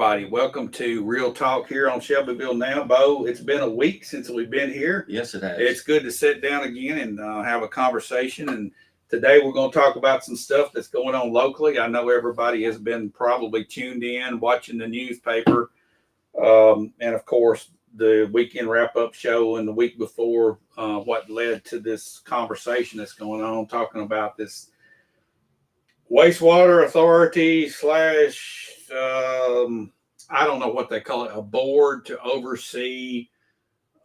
everybody. Welcome to Real Talk here on Shelbyville now. Bo, it's been a week since we've been here. Yes, it has. It's good to sit down again and have a conversation. And today we're going to talk about some stuff that's going on locally. I know everybody has been probably tuned in, watching the newspaper, and of course the weekend wrap-up show and the week before, what led to this conversation that's going on, talking about this wastewater authority slash I don't know what they call it, a board to oversee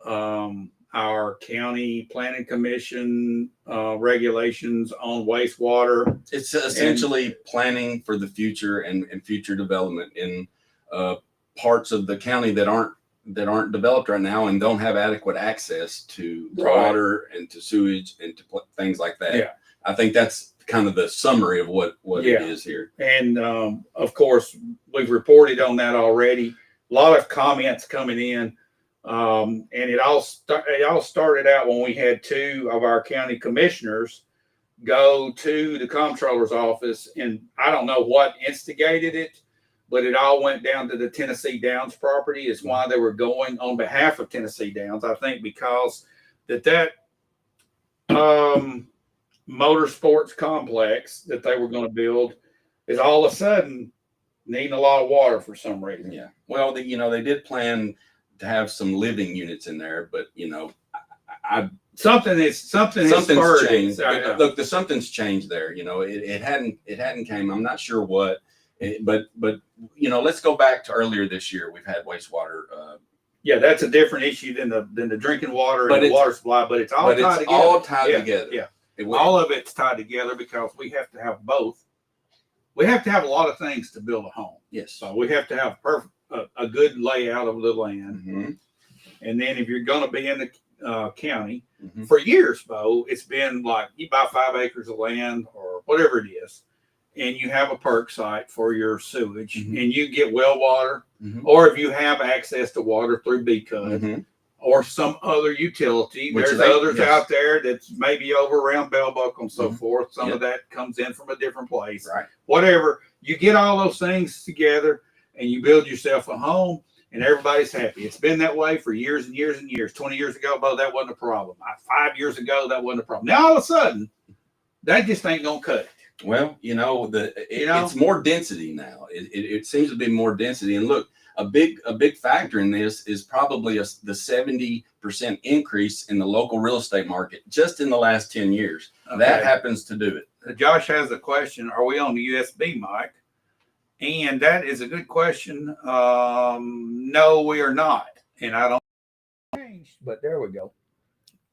our county planning commission regulations on wastewater. It's essentially planning for the future and future development in parts of the county that aren't developed right now and don't have adequate access to water and to sewage and to things like that. Yeah. I think that's kind of the summary of what it is here. And of course, we've reported on that already. A lot of comments coming in. And it all started out when we had two of our county commissioners go to the comptroller's office, and I don't know what instigated it, but it all went down to the Tennessee Downs property. Is why they were going on behalf of Tennessee Downs. I think because that motorsports complex that they were going to build is all of a sudden needing a lot of water for some reason. Yeah. Well, they did plan to have some living units in there, but something's changed. Look, something's changed there. It hadn't came. I'm not sure what, but let's go back to earlier this year. We've had wastewater. Yeah, that's a different issue than the drinking water and the water supply, but it's all tied together. Yeah. All of it's tied together because we have to have both. We have to have a lot of things to build a home. Yes. So we have to have a good layout of the land. Mm-hmm. And then if you're going to be in the county, mm-hmm. for years, Bo, it's been like you buy 5 acres of land or whatever it is, and you have a perk site for your sewage, mm-hmm. and you get well water, mm-hmm. or if you have access to water through BCUD, mm-hmm. or some other utility. There's others out there that's maybe over around Bellbuck and so mm-hmm. forth. Some of that comes in from a different place. Right. Whatever. You get all those things together and you build yourself a home and everybody's happy. It's been that way for years and years and years. 20 years ago, Bo, that wasn't a problem. 5 years ago, that wasn't a problem. Now, all of a sudden, that just ain't going to cut it. Well, it's more density now. It seems to be more density. And look, a big factor in this is probably the 70% increase in the local real estate market just in the last 10 years. Okay. That happens to do it. Josh has a question. Are we on the USB mic? And that is a good question. No, we are not. And I don't change, but there we go.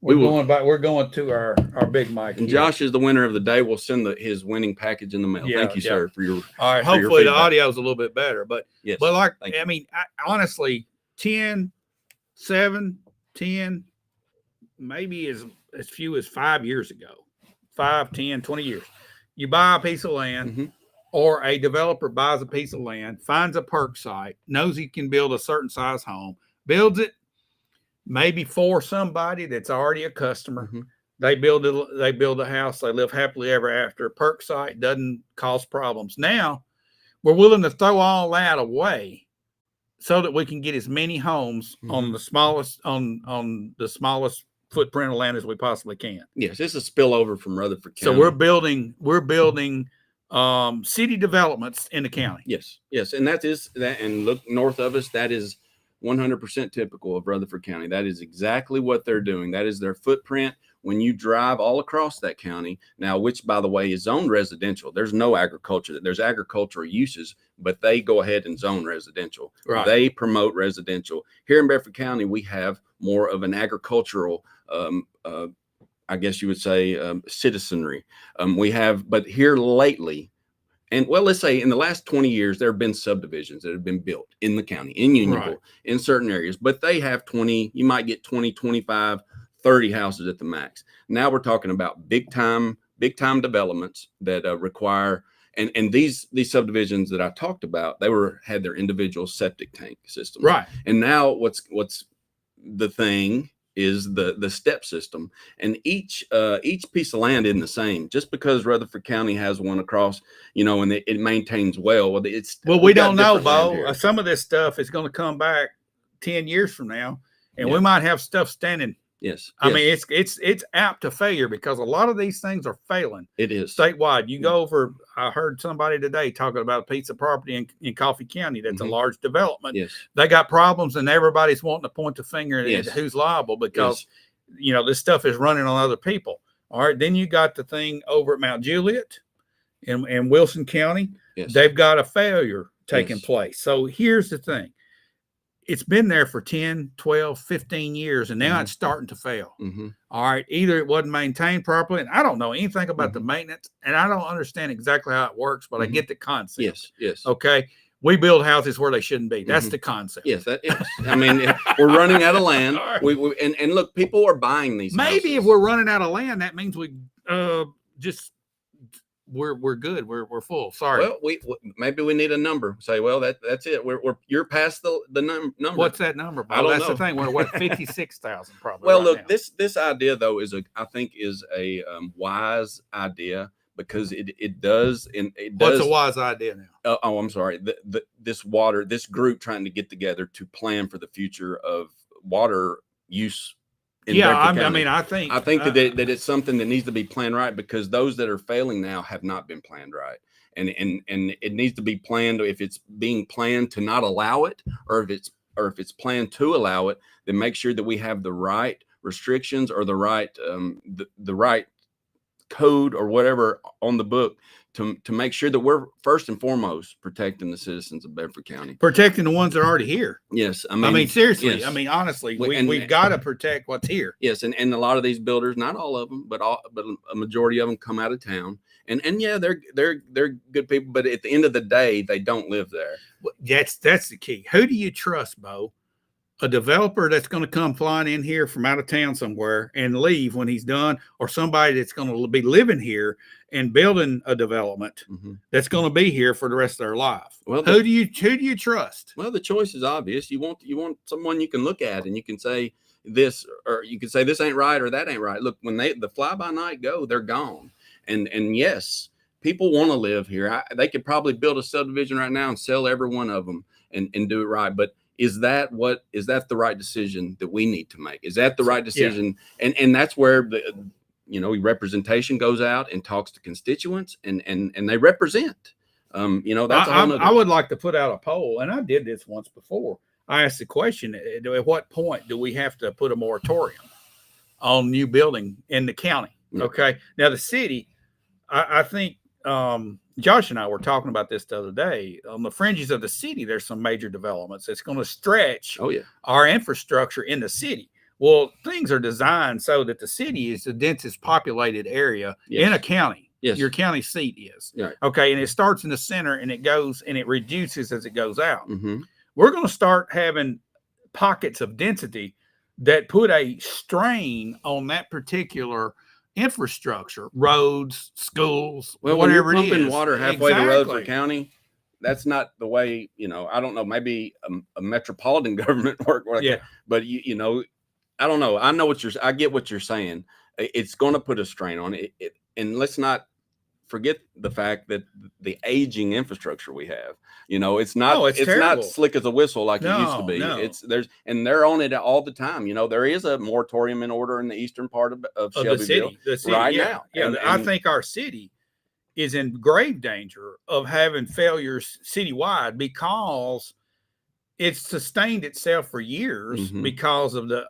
We're going to our big mic. And Josh is the winner of the day. We'll send his winning package in the mail. Thank you, sir, for your. All right. Hopefully the audio is a little bit better, but yes. But honestly, 10, 7, 10, maybe as few as 5 years ago, 5, 10, 20 years. You buy a piece of land, mm-hmm. or a developer buys a piece of land, finds a perk site, knows he can build a certain size home, builds it. Maybe for somebody that's already a customer, mm-hmm. they build a house, they live happily ever after. Perk site doesn't cause problems. Now we're willing to throw all that away so that we can get as many homes mm-hmm. on the smallest footprint of land as we possibly can. Yes, it's a spillover from Rutherford County. So we're building city developments in the county. Yes, and that is that. And look north of us, that is 100% typical of Rutherford County. That is exactly what they're doing. That is their footprint. When you drive all across that county now, which by the way is zoned residential, there's no agriculture. There's agricultural uses, but they go ahead and zone residential. Right. They promote residential. Here in Bedford County, we have more of an agricultural, I guess you would say, citizenry. But here lately. And well, let's say in the last 20 years, there have been subdivisions that have been built in the county, in Unionville, in certain areas, but they have 20, you might get 20, 25, 30 houses at the max. Now we're talking about big time developments that require, and these subdivisions that I talked about, they had their individual septic tank system. Right. And now what's the thing is the step system, and each piece of land isn't the same. Just because Rutherford County has one across, and it maintains well, we don't know, Bo. Some of this stuff is going to come back 10 years from now, and we might have stuff standing. Yes. I mean, it's apt to failure because a lot of these things are failing. It is statewide. You go over. I heard somebody today talking about a piece of property in Coffee County that's a large development. Yes. They got problems, and everybody's wanting to point the finger at who's liable because this stuff is running on other people. All right. Then you got the thing over at Mount Juliet in Wilson County. Yes. They've got a failure taking place. So here's the thing. It's been there for 10, 12, 15 years, and now it's starting to fail. All right. Either it wasn't maintained properly, and I don't know anything about the maintenance, and I don't understand exactly how it works, but I get the concept. Yes. Yes. Okay. We build houses where they shouldn't be. That's the concept. Yes. I mean, we're running out of land. And look, people are buying these Maybe houses. If we're running out of land, that means we we're good. We're full. Sorry. Well, maybe we need a number. Say, well, that's it. You're past the number. What's that number? Bo? I don't That's know. the thing. We're what 56,000 probably. Well, right look, now. this idea though I think is a wise idea because it does. What's a wise idea now? I'm sorry. This group trying to get together to plan for the future of water use. I mean, I think that it's something that needs to be planned right because those that are failing now have not been planned right, and it needs to be planned. If it's being planned to not allow it, or if it's planned to allow it, then make sure that we have the right restrictions or the right the right code or whatever on the book to make sure that we're first and foremost protecting the citizens of Bedford County, protecting the ones that are already here. Yes, I mean seriously. Yes. I mean honestly, we've got to protect what's here. Yes, and a lot of these builders, not all of them, but a majority of them come out of town, and yeah, they're good people, but at the end of the day, they don't live there. That's the key. Who do you trust, Bo? A developer that's going to come flying in here from out of town somewhere and leave when he's done, or somebody that's going to be living here and building a development that's going to be here for the rest of their life? Well, who do you trust? Well, the choice is obvious. You want someone you can look at and you can say this, or you can say this ain't right or that ain't right. Look, when the fly by night go, they're gone. And yes, people want to live here. They could probably build a subdivision right now and sell every one of them and do it right. But is that the right decision that we need to make? Is that the right decision? Yeah. And that's where the representation goes out and talks to constituents and they represent. That's I would like to put out a poll, and I did this once before. I asked the question: at what point do we have to put a moratorium on new building in the county? Yeah. Okay. Now the city, I think. Josh and I were talking about this the other day. On the fringes of the city, there's some major developments that's going to stretch our infrastructure in the city. Well, things are designed so that the city is the densest populated area in a county. Yes. Your county seat is. Right. Okay. And it starts in the center and it goes and it reduces as it goes out. We're going to start having pockets of density that put a strain on that particular infrastructure, roads, schools, whatever it is. Pumping water halfway to Rutherford County, that's not the way. I don't know. Maybe a metropolitan government work. But I don't know. I get what you're saying. It's going to put a strain on it. And let's not forget the fact that the aging infrastructure we have. It's not not slick as a whistle like it used to be. No. They're on it all the time. There is a moratorium in order in the eastern part of Shelbyville the city right now. Yeah, and I think our city is in grave danger of having failures citywide because it's sustained itself for years because of the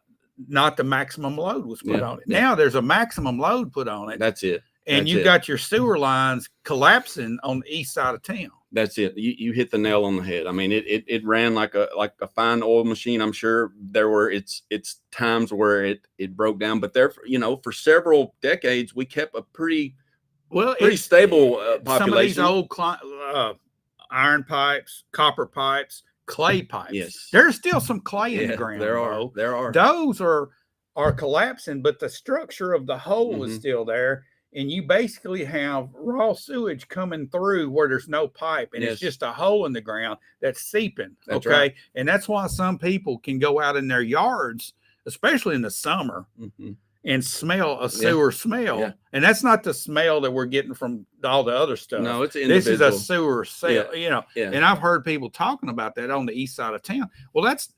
maximum load was put on it. Yeah. Now there's a maximum load put on it. That's it. And you got your sewer lines collapsing on the east side of town. That's it. You hit the nail on the head. I mean, it ran like a fine oil machine. I'm sure there were it's times where it broke down, but for several decades we kept a pretty stable population. Some of these old iron pipes, copper pipes, clay pipes. Yes, there's still some clay in the ground. There are. Those are collapsing, but the structure of the hole is still there. And you basically have raw sewage coming through where there's no pipe, and it's just a hole in the ground that's seeping. That's okay. Right. And that's why some people can go out in their yards especially in the summer, Mhm. and smell a sewer smell. Yeah. And that's not the smell that we're getting from all the other stuff. No, it's this is a individual. sewer smell, Yeah. And I've heard people talking about that on the east side of town. Well, that's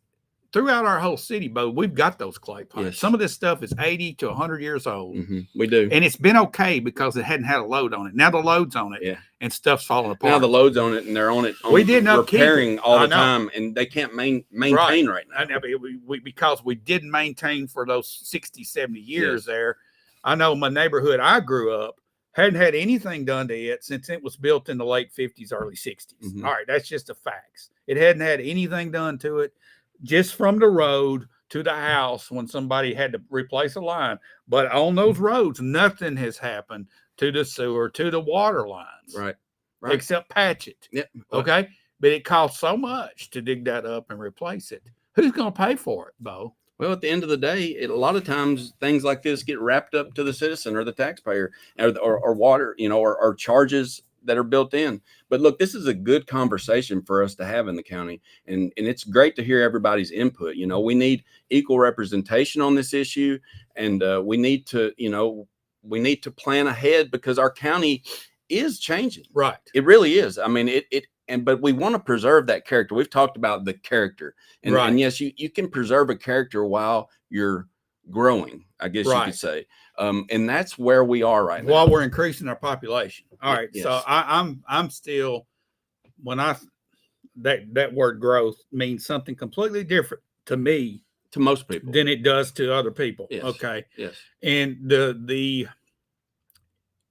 throughout our whole city, Bo. We've got those clay pipes. Yes. Some of this stuff is 80 to 100 years old. We do. And it's been okay because it hadn't had a load on it. Now the load's on it, and stuff's falling apart. Now the load's on it, and they're on it. We didn't upkeep repairing it. all I the know. time, and they can't maintain right now. I know, because we didn't maintain for those 60, 70 years Yes. there. I know my neighborhood I grew up hadn't had anything done to it since it was built in the late 50s, early 60s. Mhm. All right, that's just the facts. It hadn't had anything done to it, just from the road to the house when somebody had to replace a line. But on those roads, nothing has happened to the sewer, to the water lines. Right. Except patch it. Yep. Okay. But it costs so much to dig that up and replace it. Who's going to pay for it, Bo? Well, at the end of the day, a lot of times things like this get wrapped up to the citizen or the taxpayer, or water, or charges that are built in. But look, this is a good conversation for us to have in the county, and it's great to hear everybody's input. We need equal representation on this issue, and we need to plan ahead because our county is changing. Right. It really is. I mean, but we want to preserve that character. We've talked about the character, and yes, you can preserve a character while you're growing, I guess you could say. And that's where we are right now. While we're increasing our population. All right. Yes. So I'm still, that word growth means something completely different to me, to most people, than it does to other people. Yes. Okay. Yes. And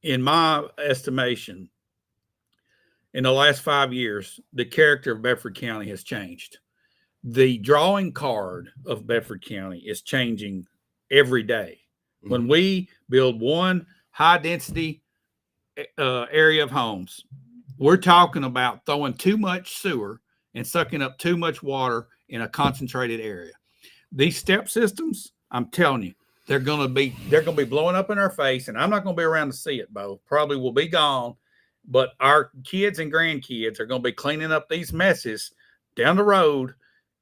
in my estimation, in the last 5 years, the character of Bedford County has changed. The drawing card of Bedford County is changing every day. Mm-hmm. When we build one high density area of homes, we're talking about throwing too much sewer and sucking up too much water in a concentrated area. These step systems, I'm telling you, they're going to be blowing up in our face, and I'm not going to be around to see it, Bo. Probably will be gone, but our kids and grandkids are going to be cleaning up these messes down the road,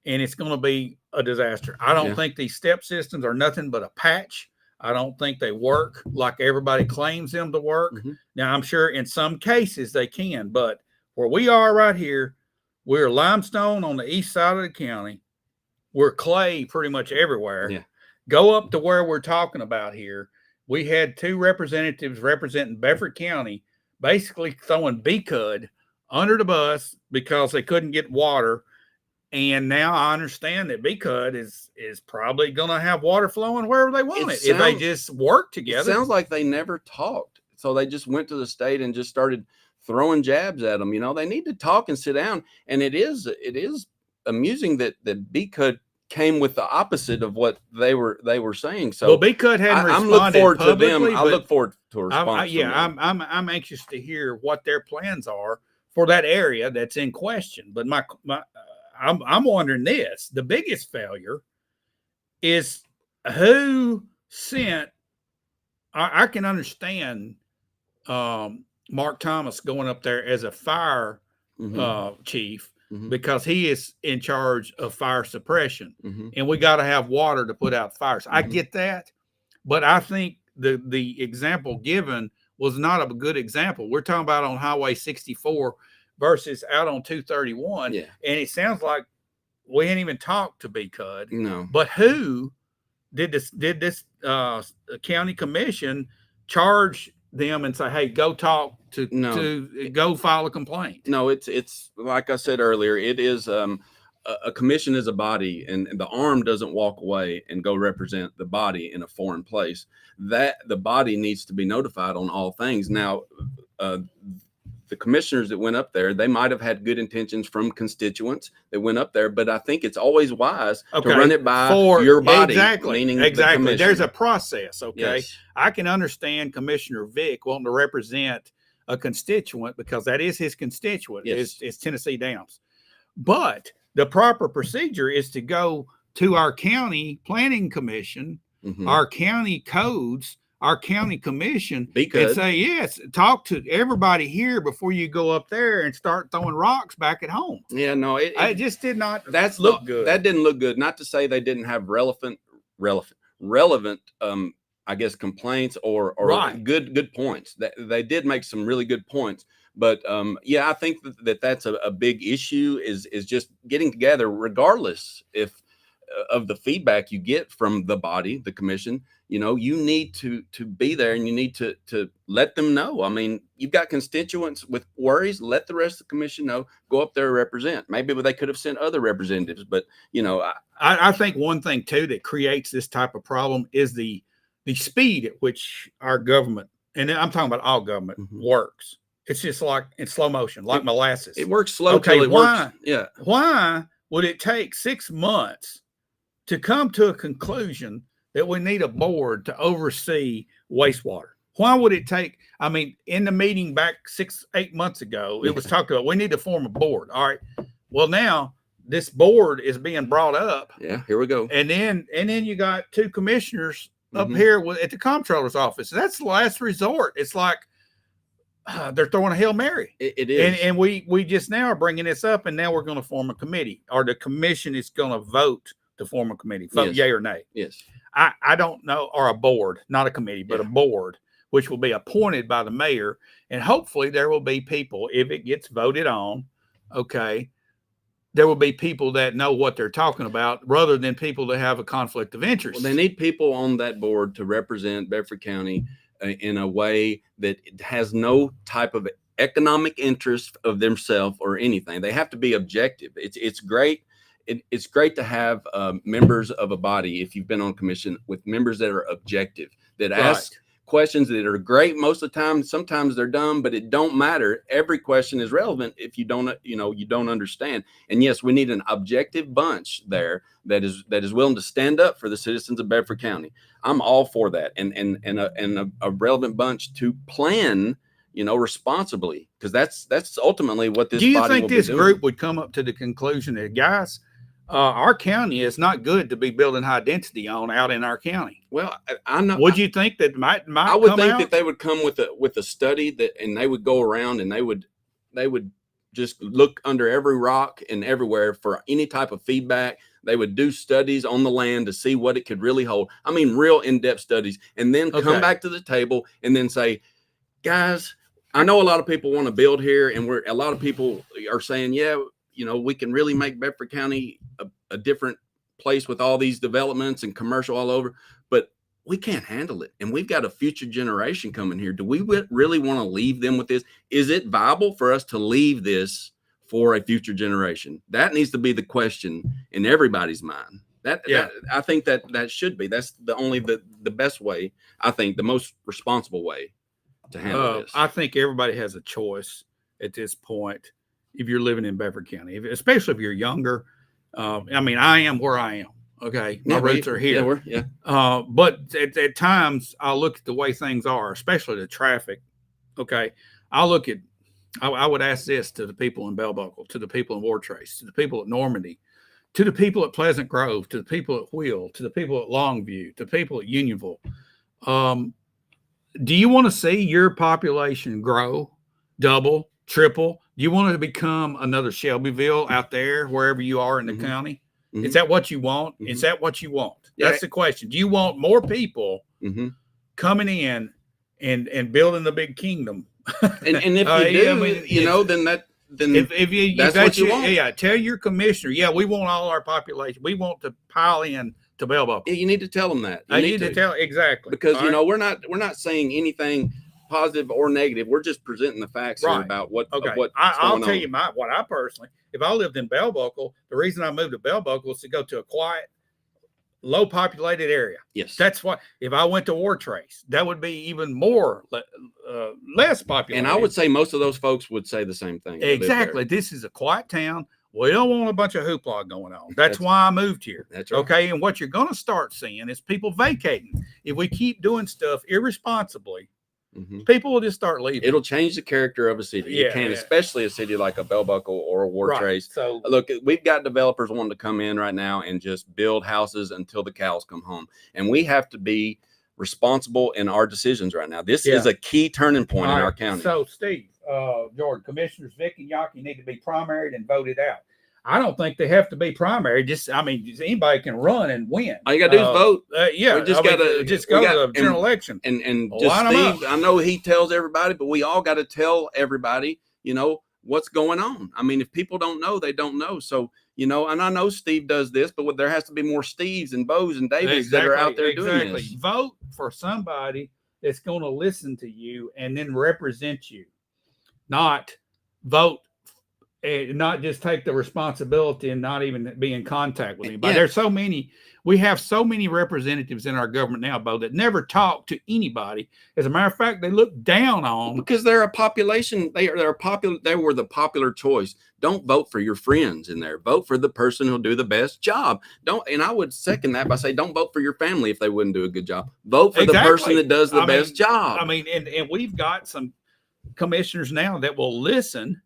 and it's going to be a disaster. I don't think these step systems are nothing but a patch. I don't think they work like everybody claims them to work. Mm-hmm. Now, I'm sure in some cases they can, but where we are right here, we're limestone on the east side of the county. We're clay pretty much everywhere. Yeah. Go up to where we're talking about here. We had 2 representatives representing Bedford County basically throwing BCUD under the bus because they couldn't get water. And now I understand that BCUD is probably going to have water flowing wherever they want it if they just work together. It sounds like they never talked. So they just went to the state and just started throwing jabs at them. They need to talk and sit down. And it is amusing that BCUD came with the opposite of what they were saying. So BCUD hadn't responded. I'm looking forward to them. I look forward to a response. I'm anxious to hear what their plans are for that area that's in question. But I'm wondering this: the biggest failure is who sent. I can understand Mark Thomas going up there as a fire chief. Mm-hmm. Because he is in charge of fire suppression, and we got to have water to put out fires. I get that, but I think the example given was not a good example. We're talking about on Highway 64 versus out on 231, and it sounds like we ain't even talked to BCUD. No, but who did this county commission charge them and say, hey, go talk to go file a complaint? No, it's like I said earlier, it is a commission is a body, and the arm doesn't walk away and go represent the body in a foreign place. That the body needs to be notified on all things. Now, the commissioners that went up there, they might have had good intentions from constituents that went up there, but I think it's always wise to run it by your body. Exactly. There's a process. Okay. Yes. I can understand Commissioner Vick wanting to represent a constituent because that is his constituent. Yes. It's Tennessee Downs. But the proper procedure is to go to our county planning commission, our county codes, our county commission, and say, yes, talk to everybody here before you go up there and start throwing rocks back at home. Yeah, no, it just did not look good. That didn't look good. Not to say they didn't have relevant relevant I guess complaints or Right. good points. That they did make some really good points. But yeah, I think that's a big issue is just getting together, regardless if of the feedback you get from the body, the commission. You know, you need to be there, and you need to let them know. I mean, you've got constituents with worries. Let the rest of the commission know. Go up there and represent. Maybe they could have sent other representatives, but you know, I think one thing too that creates this type of problem is the speed at which our government, and I'm talking about all government, works. It's just like in slow motion, like molasses. It works slow till it works. Yeah. Why would it take 6 months to come to a conclusion that we need a board to oversee wastewater? Why would it take? I mean, in the meeting back 8 months ago, it was talked about we need to form a board. All right. Well, now this board is being brought up. Yeah, here we go. And then you got 2 commissioners up here at the comptroller's office. That's the last resort. It's like they're throwing a Hail Mary. It is. And we just now are bringing this up, and now we're going to form a committee, or the commission is going to vote to form a committee. Vote yay or nay. Yes. I don't know, or a board, not a committee, but a board, which will be appointed by the mayor. And hopefully there will be people, if it gets voted on, okay, there will be people that know what they're talking about rather than people that have a conflict of interest. Well, they need people on that board to represent Bedford County in a way that has no type of economic interest of themselves or anything. They have to be objective. It's great. It's great to have members of a body, if you've been on commission, with members that are objective, that ask questions that are great most of the time. Sometimes they're dumb, but it don't matter. Every question is relevant if you don't, you don't understand. And yes, we need an objective bunch there that is willing to stand up for the citizens of Bedford County. I'm all for that, and a relevant bunch to plan, responsibly, because that's ultimately what this. Do you body think will this be group would come up to the conclusion that, guys, our county is not good to be building high density on out in our county? Well, I know. Would you think that might I would come think out? that they would come with a study and they would go around and they would just look under every rock and everywhere for any type of feedback. They would do studies on the land to see what it could really hold. I mean, real in-depth studies, and then come back to the table and then say, guys, I know a lot of people want to build here, and a lot of people are saying, yeah, we can really make Bedford County a different place with all these developments and commercial all over, but we can't handle it. And we've got a future generation coming here. Do we really want to leave them with this? Is it viable for us to leave this for a future generation? That needs to be the question in everybody's mind. I think that should be. That's the best way. I think the most responsible way to handle this. I think everybody has a choice at this point. If you're living in Bedford County, especially if you're younger, I mean, I am where I am. Okay, my roots are here. But at times, I look at the way things are, especially the traffic. Okay, I would ask this to the people in Bell Buckle, to the people in Ward Trace, to the people at Normandy, to the people at Pleasant Grove, to the people at Wheel, to the people at Longview, to the people at Unionville. Do you want to see your population grow, double, triple? Do you want it to become another Shelbyville out there, wherever you are in the county? Is that what you want? Is that what you want? That's the question. Do you want more people coming in and building the big kingdom? And if you do, then if that's what you want. Yeah, tell your commissioner, we want all our population. We want to pile in to Bell Buckle. You need to tell them that. You need to tell exactly, because we're not saying anything positive or negative. We're just presenting the facts here about what. Okay, I'll tell you what I personally. If I lived in Bell Buckle, the reason I moved to Bell Buckle is to go to a quiet, low populated area. Yes, that's what. If I went to Ward Trace, that would be even more less populated. And I would say most of those folks would say the same thing. Exactly. This is a quiet town. We don't want a bunch of hoopla going on. That's why I moved here. That's right. Okay. And what you're going to start seeing is people vacating. If we keep doing stuff irresponsibly, people will just start leaving. It'll change the character of a city. Especially a city like a Bell Buckle or a Ward Trace. So look, we've got developers wanting to come in right now and just build houses until the cows come home. And we have to be responsible in our decisions right now. This is a key turning point in our county. So Steve, Jordan, Commissioners Vic and Yaki need to be primaried and voted out. I don't think they have to be primary. I mean, anybody can run and win. All you gotta do is vote. Yeah, We just gotta just go to the general election and just line 'em up. Steve. I know he tells everybody, but we all got to tell everybody, what's going on. I mean, if people don't know, they don't know. So, and I know Steve does this, but there has to be more Steves and Bo's and Davids that are out there doing this. Vote for somebody that's going to listen to you and then represent you, not vote. Not just take the responsibility and not even be in contact with anybody. Yeah. We have so many representatives in our government now, Bo, that never talk to anybody. As a matter of fact, they look down on because they're a population. They were the popular choice. Don't vote for your friends in there. Vote for the person who'll do the best job. And I would second that by saying, don't vote for your family if they wouldn't do a good job. Vote for the person that does the best job. I mean, and we've got some commissioners now that will listen.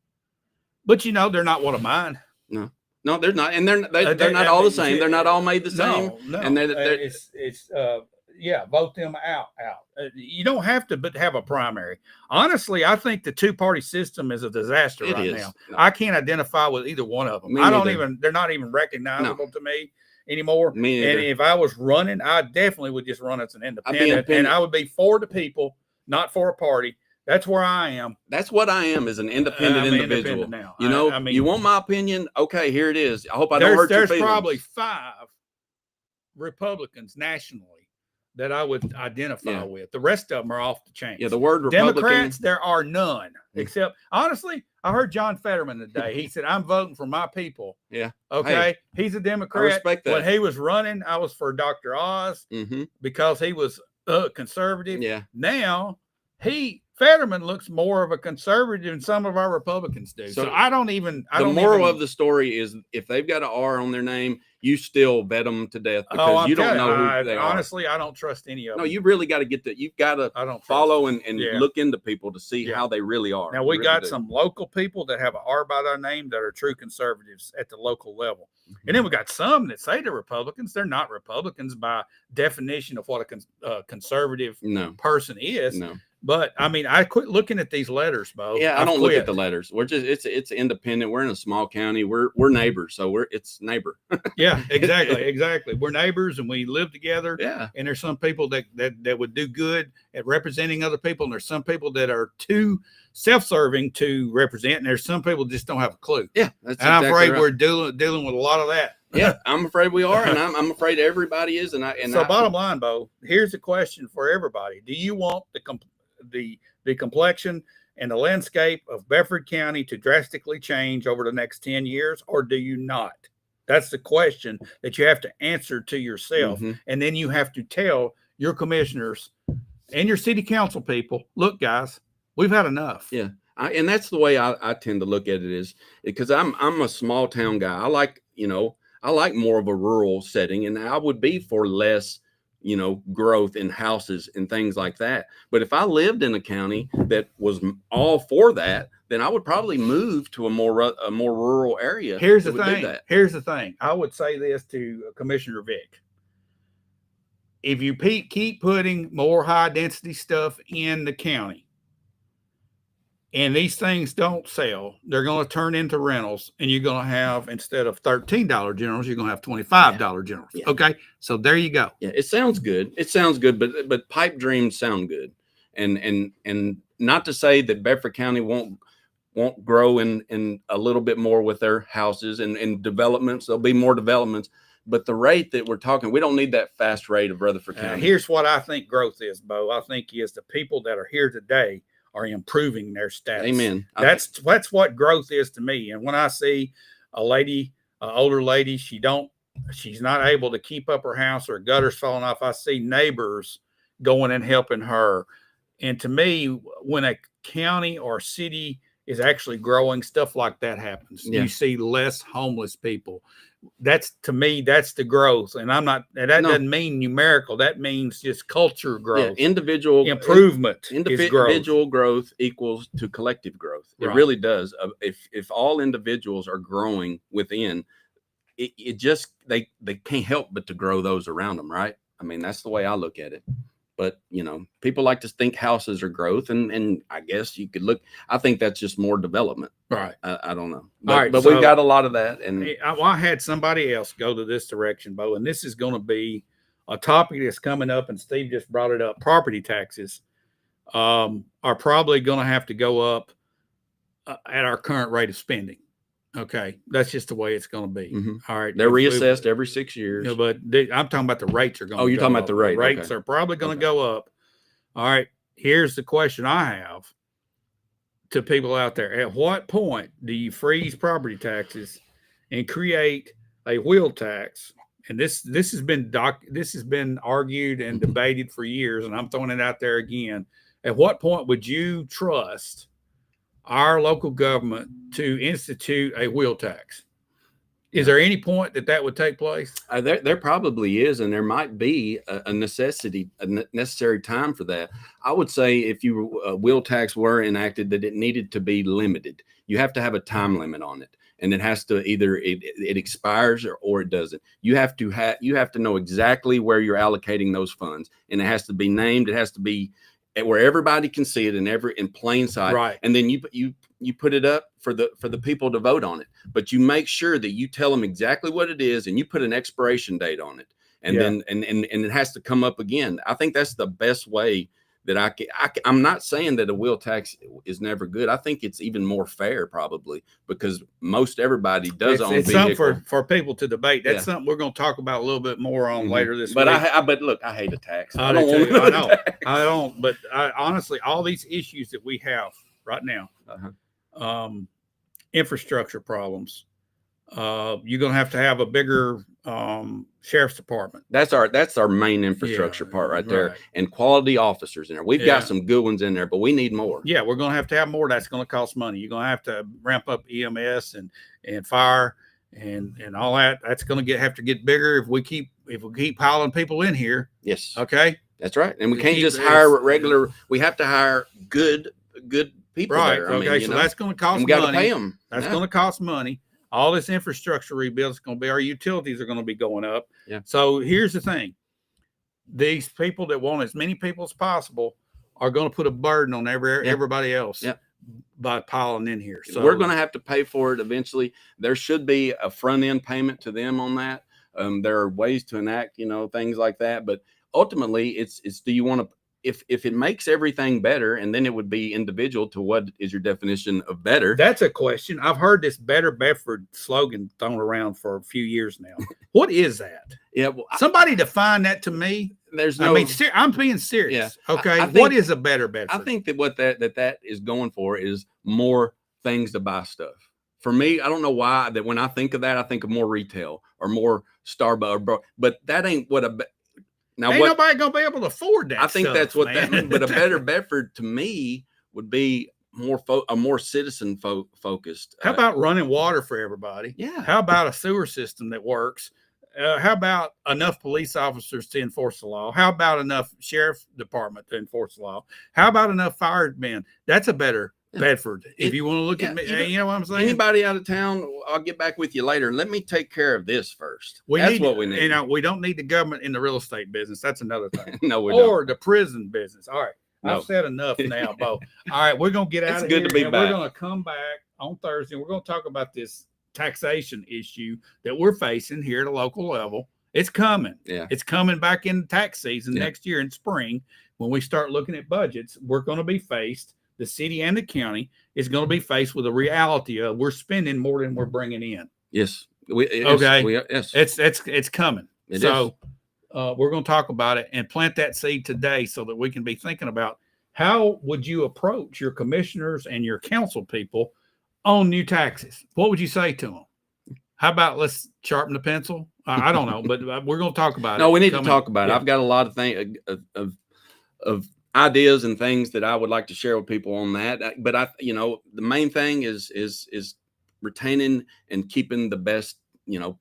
But they're not one of mine. No, they're not, and they're not all the same. They're not all made the same. No, and it's vote them out. You don't have to, but have a primary. Honestly, I think the two-party system is a disaster now. No. I can't identify with either one of them. They're not even recognizable to me anymore. And if I was running, I definitely would just run as an independent, and I would be for the people, not for a party. That's where I am. That's what I am, as an independent individual. Independent now. You want my opinion? Okay, here it is. I hope I don't hurt your feelings. There's probably 5 Republicans nationally that I would identify with. The rest of them are off the chain. Yeah, the word Republican. Democrats, there are none. Except, honestly, I heard John Fetterman today. He said, I'm voting for my people. Yeah. Okay. Hey, he's a Democrat. I respect that. When he was running, I was for Dr. Oz because he was conservative. Yeah. Now, Fetterman looks more of a conservative than some of our Republicans do. So I don't even. The moral of the story is, if they've got an R on their name, you still vet them to death because you don't know who they are. Honestly, I don't trust any of them. No, you really got to get that. You've got to follow and look into people to see how they really are. Now, we got some local people that have an R by their name that are true conservatives at the local level. And then we got some that say they're Republicans. They're not Republicans by definition of what a conservative person is. No. But I mean, I quit looking at these letters, Bo. Yeah, I don't look at the letters. We're just it's independent. We're in a small county. We're neighbors, so it's neighbor. Yeah, exactly. We're neighbors and we live together. Yeah. And there's some people that would do good at representing other people, and there's some people that are too self-serving to represent, and there's some people just don't have a clue. Yeah, I'm afraid we're dealing with a lot of that. Yeah, I'm afraid we are, and I'm afraid everybody is. Bottom line, Bo, here's a question for everybody: do you want the complexion and the landscape of Bedford County to drastically change over the next 10 years, or do you not? That's the question that you have to answer to yourself. And then you have to tell your commissioners and your city council people, look, guys, we've had enough. Yeah. And that's the way I tend to look at it, is because I'm a small town guy. I like more of a rural setting, and I would be for less growth in houses and things like that. But if I lived in a county that was all for that, then I would probably move to a more rural area. Here's the thing. I would say this to Commissioner Vick. If you keep putting more high density stuff in the county, and these things don't sell, they're going to turn into rentals, and you're going to have, instead of $13 generals, you're going to have $25 generals. Yeah. Okay, so there you go. Yeah, it sounds good. But pipe dreams sound good, and not to say that Bedford County won't grow in a little bit more with their houses and developments. There'll be more developments, but the rate that we're talking, we don't need that fast rate of Rutherford County. Here's what I think growth is, Bo. I think is the people that are here today are improving their status. Amen. That's what growth is to me. And when I see an older lady, she's not able to keep up her house, or gutters falling off, I see neighbors going and helping her. And to me, when a county or city is actually growing, stuff like that happens. Yeah. You see less homeless people. That's the growth. And doesn't mean numerical. That means just culture growth. Yeah, individual improvement. Individual growth equals to collective growth. It really does. If all individuals are growing within, it just they can't help but to grow those around them, right? I mean, that's the way I look at it. But people like to think houses are growth, and I guess you could look. I think that's just more development. Right. I don't know. But but we've got a lot of that. And I had somebody else go to this direction, Bo, and this is going to be a topic that's coming up, and Steve just brought it up. Property taxes are probably going to have to go up at our current rate of spending. Okay, that's just the way it's going to be. All right, they're reassessed every 6 years. But I'm talking about the rates are going. Oh, you're talking about the rate. The rates are probably going to go up. All right, here's the question I have to people out there: at what point do you freeze property taxes and create a wheel tax? And this has been argued and debated for years, and I'm throwing it out there again. At what point would you trust our local government to institute a wheel tax? Is there any point that would take place? There probably is, and there might be a necessary time for that. I would say if wheel tax were enacted, that it needed to be limited. You have to have a time limit on it, and it has to either it expires or it doesn't. You have to know exactly where you're allocating those funds, and it has to be named. It has to be where everybody can see it in plain sight. Right. And then you put it up for the people to vote on it. But you make sure that you tell them exactly what it is, and you put an expiration date on it. And then and it has to come up again. I think that's the best way that I'm not saying that a wheel tax is never good. I think it's even more fair, probably, because most everybody does own it's vehicle. something for people to debate. That's something we're going to talk about a little bit more on later this week. But look, I hate a tax. I know. I don't. But honestly, all these issues that we have right now, infrastructure problems, you're going to have a bigger sheriff's department. That's our main infrastructure part right there. Right. And quality officers in there. We've got some good ones in there, but we need more. Yeah, we're going to have more. That's going to cost money. You're going to have to ramp up EMS and fire and all that. That's going to have to get bigger if we keep piling people in here. Yes. Okay. That's right. And we can't just hire regular. We have to hire good people. Right. There. Okay. So that's going to cost money. We got to pay them. That's going to cost money. All this infrastructure rebuild is going to be, our utilities are going to be going up. Yeah. So here's the thing. These people that want as many people as possible are going to put a burden on everybody else by piling in here. So we're going to have to pay for it eventually. There should be a front end payment to them on that. There are ways to enact, things like that. But ultimately, it's do you want to, if it makes everything better, and then it would be individual to what is your definition of better. That's a question. I've heard this Better Bedford slogan thrown around for a few years now. What is that? Yeah, well, somebody define that to me. I'm being serious. Yeah, okay. I think, what is a Better Bedford? I think that what that is going for is more things to buy stuff. For me, I don't know why that when I think of that, I think of more retail or more Starbucks, but that ain't what a now ain't nobody gonna be able to afford that. I think stuff, that's what man. that. But a Better Bedford to me would be more citizen focused. How about running water for everybody? Yeah. How about a sewer system that works? How about enough police officers to enforce the law? How about enough sheriff department to enforce the law? How about enough firemen? That's a Better Bedford. If you want to look at me, you know what I'm saying? Anybody out of town, I'll get back with you later. Let me take care of this first. That's what we need. We don't need the government in the real estate business. That's another thing. No, we don't. Or the prison business. All right. No. I've said enough now, Bo. All right. We're going to get out of here. It's good to be back. We're going to come back on Thursday. And we're going to talk about this taxation issue that we're facing here at a local level. It's coming. Yeah. It's coming back in tax season next year in spring. When we start looking at budgets, we're going to be faced. The city and the county is going to be faced with a reality of we're spending more than we're bringing in. Yes. Yes. It's coming. We're going to talk about it and plant that seed today so that we can be thinking about how would you approach your commissioners and your council people on new taxes? What would you say to them? How about let's sharpen the pencil? I don't know, but we're going to talk about it. No, we need to talk about it. I've got a lot of things of ideas and things that I would like to share with people on that. But the main thing is retaining and keeping the best,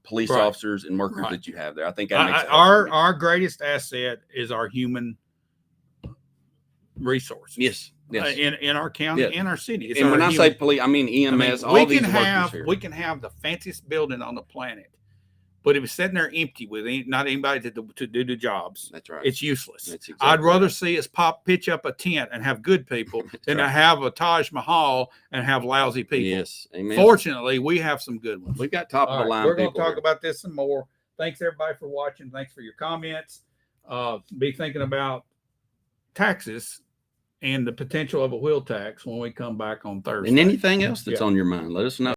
police officers and workers that you have there. I think that makes our greatest asset is our human resources. Yes. In our county and our city. And when I say police, I mean EMS. We can have the fanciest building on the planet, But if it's sitting there empty with not anybody to do the jobs, That's right. it's useless. That's exactly I'd rather right. see us pitch up a tent and have good people than to right. have a Taj Mahal and have lousy people. Yes. Amen. Fortunately, we have some good ones. We've got top of the line. We're going to people talk here. about this some more. Thanks everybody for watching. Thanks for your comments. Be thinking about taxes and the potential of a wheel tax when we come back on Thursday. And anything else that's on your mind, let us know.